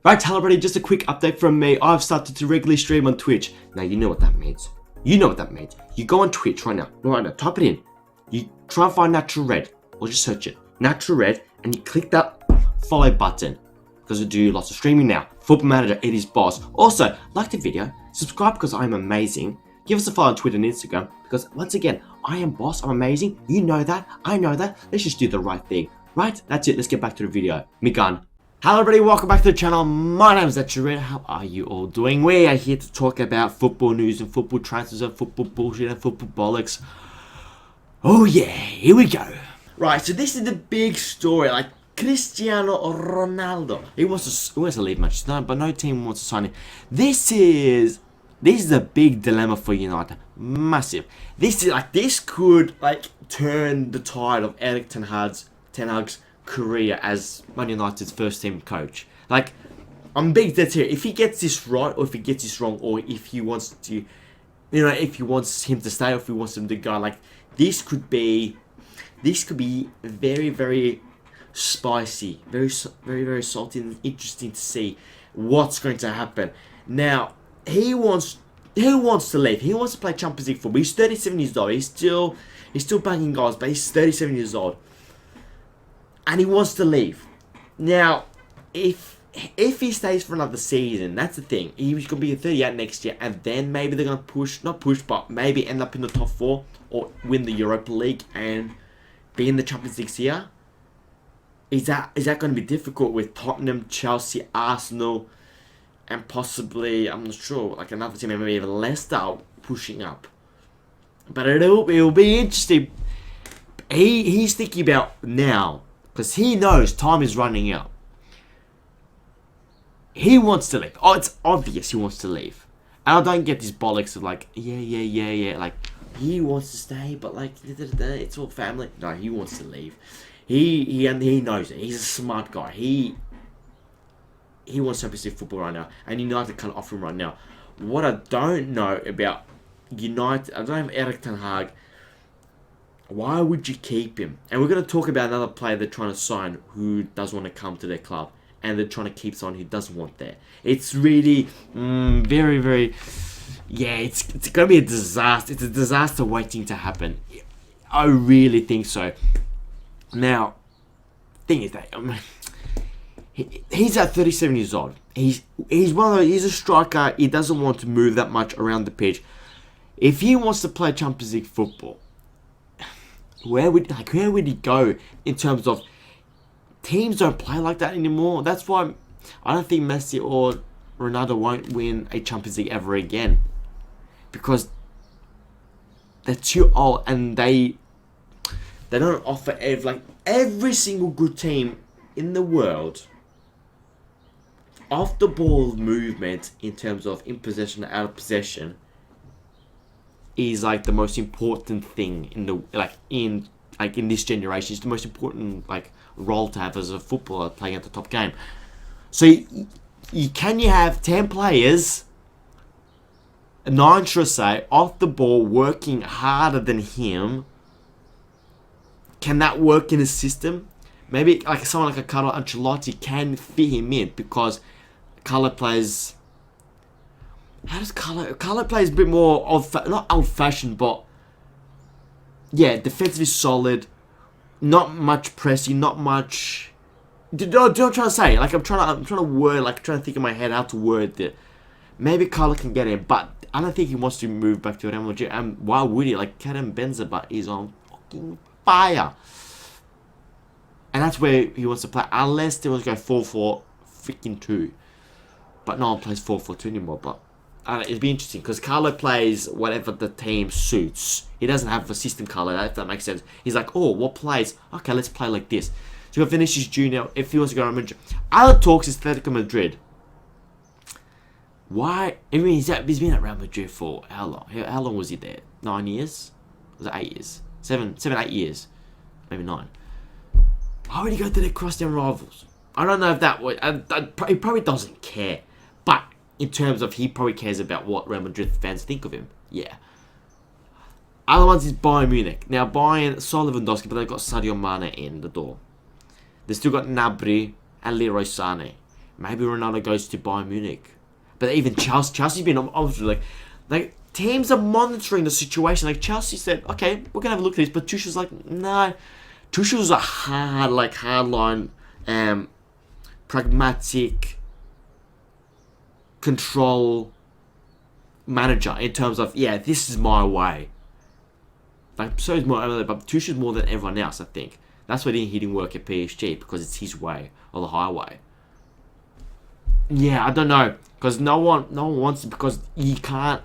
Right, hello everybody, just a quick update from me. I've started to regularly stream on Twitch. Now, you know what that means. You know what that means. You go on Twitch right now, type it in. You try and find Natural Red, or just search it. Natural Red, and you click that follow button. Because I do lots of streaming now. Football Manager, it is boss. Also, like the video, subscribe because I'm amazing. Give us a follow on Twitter and Instagram, because once again, I am boss, I'm amazing. You know that, I know that. Let's just do the right thing. Right, that's it, let's get back to the video. Me gun. Hello everybody, welcome back to the channel. My name is Natural Red. How are you all doing? We are here to talk about football news and football transfers and football bullshit and football bollocks. Oh yeah, here we go. Right, so this is the big story. Like, Cristiano Ronaldo. He wants to leave Manchester United, but no team wants to sign him. This is a big dilemma for United. Massive. This could turn the tide of Erik Ten Hag's career as Man United's first team coach. I'm big dead here. If he gets this right, or if he gets this wrong, or if he wants to, if he wants him to stay, or if he wants him to go, this could be very, very spicy, very, very salty and interesting to see what's going to happen. Now, he wants to leave. He wants to play Champions League football. He's 37 years old. He's still banging goals, but he's 37 years old. And he wants to leave. Now, if he stays for another season, that's the thing. He's going to be 38 next year, and then maybe they're going to not push, but maybe end up in the top 4 or win the Europa League and be in the Champions League here. Is that going to be difficult with Tottenham, Chelsea, Arsenal, and possibly, I'm not sure, another team, maybe even Leicester pushing up. But it'll be interesting. He's thinking about now. Because he knows time is running out. He wants to leave. Oh, it's obvious he wants to leave. And I don't get these bollocks of yeah. He wants to stay, but it's all family. No, he wants to leave. He knows it. He's a smart guy. He wants Champions League football right now. And United can't offer him right now. What I don't know about United, I don't have Erik Ten Hag. Why would you keep him? And we're going to talk about another player they're trying to sign who does want to come to their club. And they're trying to keep someone who doesn't want there. It's really very, very... Yeah, it's going to be a disaster. It's a disaster waiting to happen. I really think so. Now, thing is that... he's at 37 years old. He's a striker. He doesn't want to move that much around the pitch. If he wants to play Champions League football... Where would he go in terms of teams don't play like that anymore? That's why I don't think Messi or Ronaldo won't win a Champions League ever again, because they're too old and they don't offer every single good team in the world. Off the ball movement in terms of in possession, out of possession, is the most important thing in the in this generation. It's the most important role to have as a footballer playing at the top game. So you have 10 players, 9 should say, off the ball working harder than him. Can that work in a system? Maybe someone like a Carlo Ancelotti can fit him in, because Carlo plays. How does Carlo plays a bit more not old-fashioned, but yeah, defensively solid, not much pressing, not much. Do you know what I'm trying to say? I'm trying to word, trying to think in my head how to word it. Maybe Carlo can get in, but I don't think he wants to move back to Real Madrid. And why would he? Karim Benzema is on fucking fire, and that's where he wants to play. Unless they want to go 4-4-2, but no one plays 4-4-2 anymore. But it'd be interesting, because Carlo plays whatever the team suits. He doesn't have a system color, if that makes sense. He's what plays? Okay, let's play like this. So he'll finish his junior if he wants to go to Madrid. Other talks is Atletico Madrid. Why? I mean, he's been at Real Madrid for how long? How long was he there? 9 years? Was it 8 years? 7, 8 years. Maybe 9. Why would he go to their crosstown rivals? I don't know if that would... he probably doesn't care. But in terms of, he probably cares about what Real Madrid fans think of him. Yeah. Other ones is Bayern Munich. Now, Bayern saw Lewandowski, but they've got Sadio Mane in the door. They've still got Gnabry and Leroy Sané. maybe Ronaldo goes to Bayern Munich. But even Chelsea's been obviously like teams are monitoring the situation. Like Chelsea said, okay, we're gonna have a look at this, but Tuchel's like, no. Tuchel's a hardline, pragmatic control manager in terms of, yeah, this is my way. Like, so is more, but Tuchel's more than everyone else, I think. That's why he didn't work at PSG, because it's his way, or the highway. Yeah, I don't know, because no one wants it, because you can't.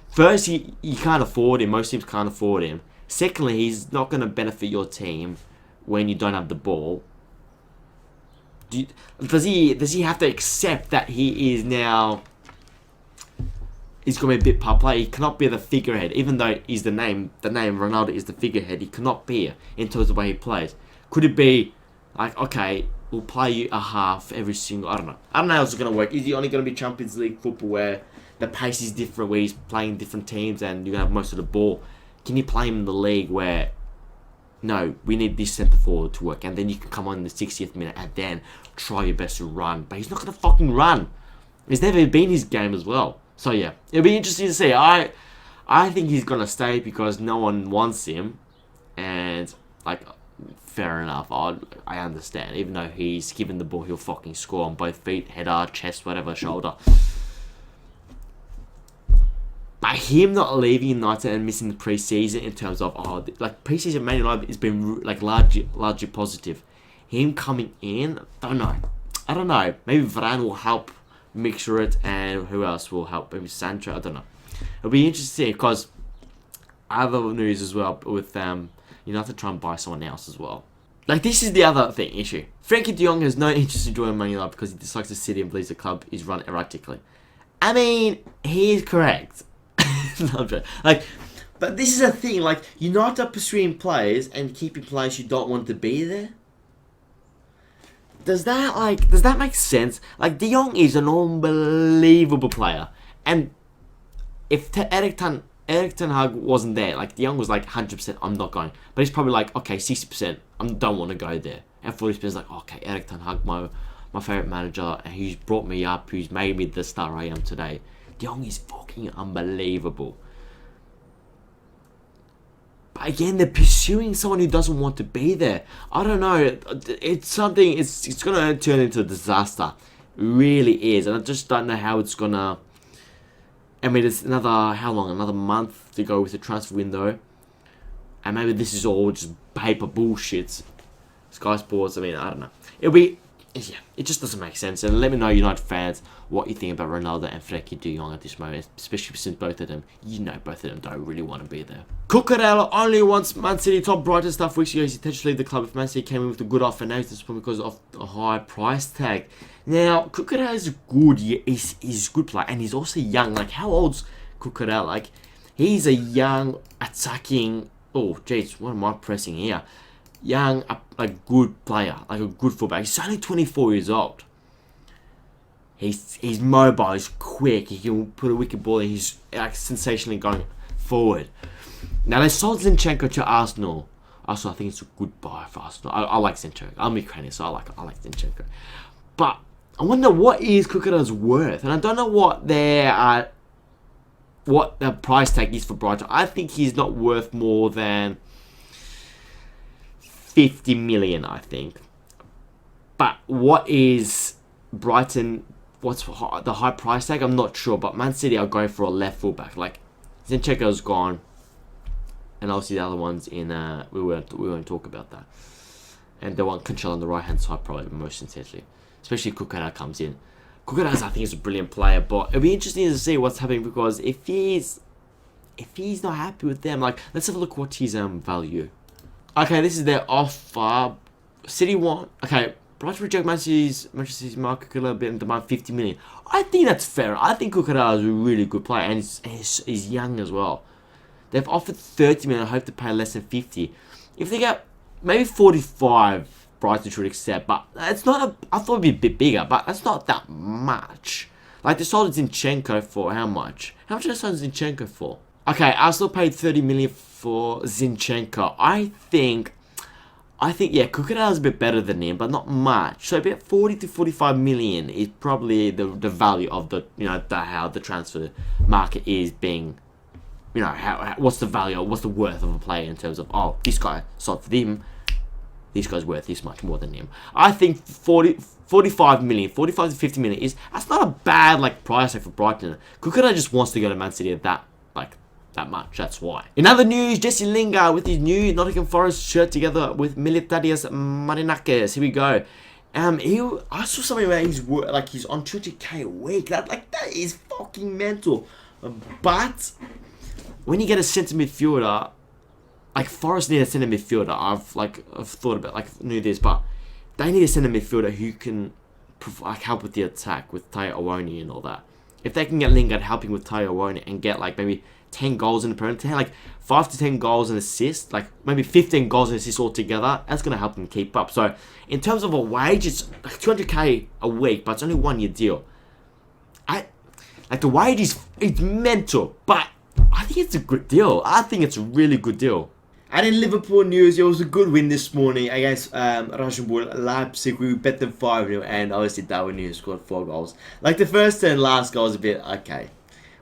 First, you can't afford him. Most teams can't afford him. Secondly, he's not going to benefit your team when you don't have the ball. Does he have to accept that he is now? He's going to be a bit power player. He cannot be the figurehead, even though he's the name. The name Ronaldo is the figurehead. He cannot be in terms of the way he plays. Could it be like, okay, we'll play you a half every single? I don't know. I don't know how it's going to work. Is he only going to be Champions League football where the pace is different, where he's playing different teams and you're going to have most of the ball? Can you play him in the league where, no, we need this centre forward to work, and then you can come on in the 60th minute and then try your best to run? But he's not going to fucking run. It's never been his game as well. So yeah, it'll be interesting to see. I think he's going to stay because no one wants him, and like, fair enough. I understand. Even though he's given the ball, he'll fucking score on both feet, header, chest, whatever, shoulder. But him not leaving United and missing the preseason in terms of, like, preseason Man United has been like largely positive. Him coming in, I don't know. Maybe Varane will help mixture it, and who else will help? Maybe Sancho. I don't know. It'll be interesting because I have other news as well with United trying to buy someone else as well. Like, this is the other issue. Frankie de Jong has no interest in joining Man United because he dislikes the city and believes the club is run erratically. I mean, he is correct. Like, but this is a thing. Like, United are pursuing players and keeping players who don't want to be there. Does that make sense? Like, De Jong is an unbelievable player, and if Erik ten Hag wasn't there, like, De Jong was like 100%, I'm not going. But he's probably like, okay, 60%, I don't want to go there. And 40% is like, okay, Erik ten Hag, my favourite manager, and who's brought me up, who's made me the star I am today. De Jong is fucking unbelievable. But again, they're pursuing someone who doesn't want to be there. I don't know. It's something. It's gonna turn into a disaster. It really is, and I just don't know how it's gonna. I mean, it's how long? Another month to go with the transfer window, and maybe this is all just paper bullshit. Sky Sports. I mean, I don't know. Yeah, it just doesn't make sense. And let me know, United fans, what you think about Ronaldo and Frankie de Jong at this moment, especially since both of them don't really want to be there. Cucurella only wants Man City top. Brighton stuff weeks ago. He's intended to leave the club if Man City came in with a good offer. Now he's disappointed because of a high price tag. Now, Cucurella is good. He's a good player, and he's also young. Like, how old's Cucurella? Like, he's a young, attacking. Oh, jeez, what am I pressing here? Young, a good player, like a good fullback. He's only 24 years old. He's mobile, he's quick, he can put a wicked ball in, he's like sensationally going forward. Now they sold Zinchenko to Arsenal. Also, I think it's a good buy for Arsenal. I like Zinchenko. I'm Ukrainian, so I like Zinchenko. But I wonder what is Cucurella's worth, and I don't know what the price tag is for Brighton. I think he's not worth more than 50 million, I think. But what is Brighton? What's the high price tag? I'm not sure. But Man City are going for a left fullback. Like, Zinchenko's gone, and obviously the other ones in we won't talk about that. And they want Cancelo on the right hand side probably most intensely, especially if Cucurella comes in. Cucurella, I think, is a brilliant player, but it'll be interesting to see what's happening because if he's not happy with them, like, let's have a look what his value. Okay, this is their offer. City want. Okay, Brighton reject Manchester City's market Cucurella bid and demand 50 million. I think that's fair. I think Cucurella is a really good player, and he's young as well. They've offered 30 million. I hope to pay less than 50. If they get maybe 45, Brighton should accept. But it's not. I thought it'd be a bit bigger, but that's not that much. Like, they sold Zinchenko for how much? How much did they sell Zinchenko for? Okay, Arsenal paid 30 million for Zinchenko. I think I think, yeah, Cucurella's a bit better than him, but not much. So about 40 to 45 million is probably the value of the, how the transfer market is being, what's the value, what's the worth of a player in terms of, oh, this guy sold for them, this guy's worth this much more than him. I think 45 million, 45 to 50 million that's not a bad, price tag for Brighton. Cucurella just wants to go to Man City at that much, that's why. In other news, Jesse Lingard with his new Nottingham Forest shirt together with Militarius Marinakis. Here we go. I saw something about he's on 20k a week. That is fucking mental. But when you get a centre midfielder, Forest need a centre midfielder. I've thought about knew this, but they need a centre midfielder who can help with the attack with Taya Owoni and all that. If they can get Lingard helping with Taya Owoni and get maybe 10 goals in the Premier, 5 to 10 goals and assists, maybe 15 goals and assists altogether, that's going to help them keep up. So, in terms of a wage, it's 200k a week, but it's only 1 year deal. The wage is mental, but I think it's a good deal. I think it's a really good deal. And in Liverpool news, it was a good win this morning against Rasenball Leipzig. We bet them 5-0, and obviously Darwin Núñez scored 4 goals. The first and last goal was a bit okay.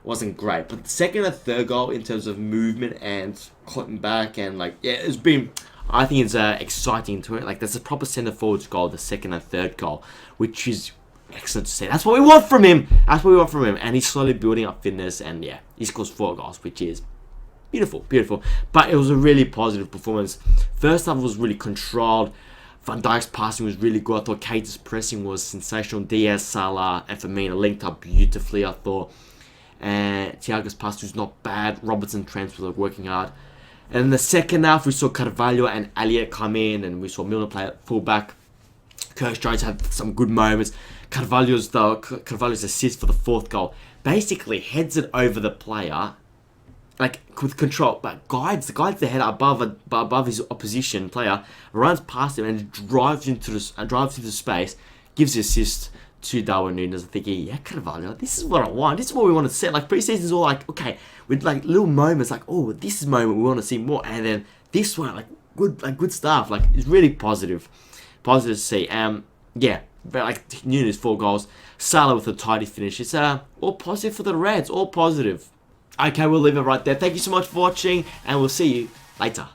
Wasn't great, but the second and third goal in terms of movement and cutting back and it's been, I think it's exciting to it. That's a proper centre forwards goal, the second and third goal, which is excellent to see. That's what we want from him. And he's slowly building up fitness, and yeah, he scores 4 goals, which is beautiful. But it was a really positive performance. First half was really controlled. Van Dijk's passing was really good. I thought Keita's pressing was sensational. Diaz, Salah, and Firmino linked up beautifully, I thought. And Thiago's pass was not bad. Robertson, Trent were working hard. And in the second half, we saw Carvalho and Elliott come in, and we saw Milner play at fullback. Curtis Jones had some good moments. Carvalho's assist for the 4th goal basically heads it over the player, with control, but guides the head above his opposition player, runs past him and drives into space, gives the assist to Darwin Núñez. I'm thinking, yeah, Carvalho, this is what I want. This is what we want to see. Pre-season's all okay, with little moments, oh, this is a moment we want to see more, and then this one, good stuff. It's really positive to see. Yeah, but Núñez 4 goals, Salah with a tidy finish. It's all positive for the Reds, all positive. Okay, we'll leave it right there. Thank you so much for watching, and we'll see you later.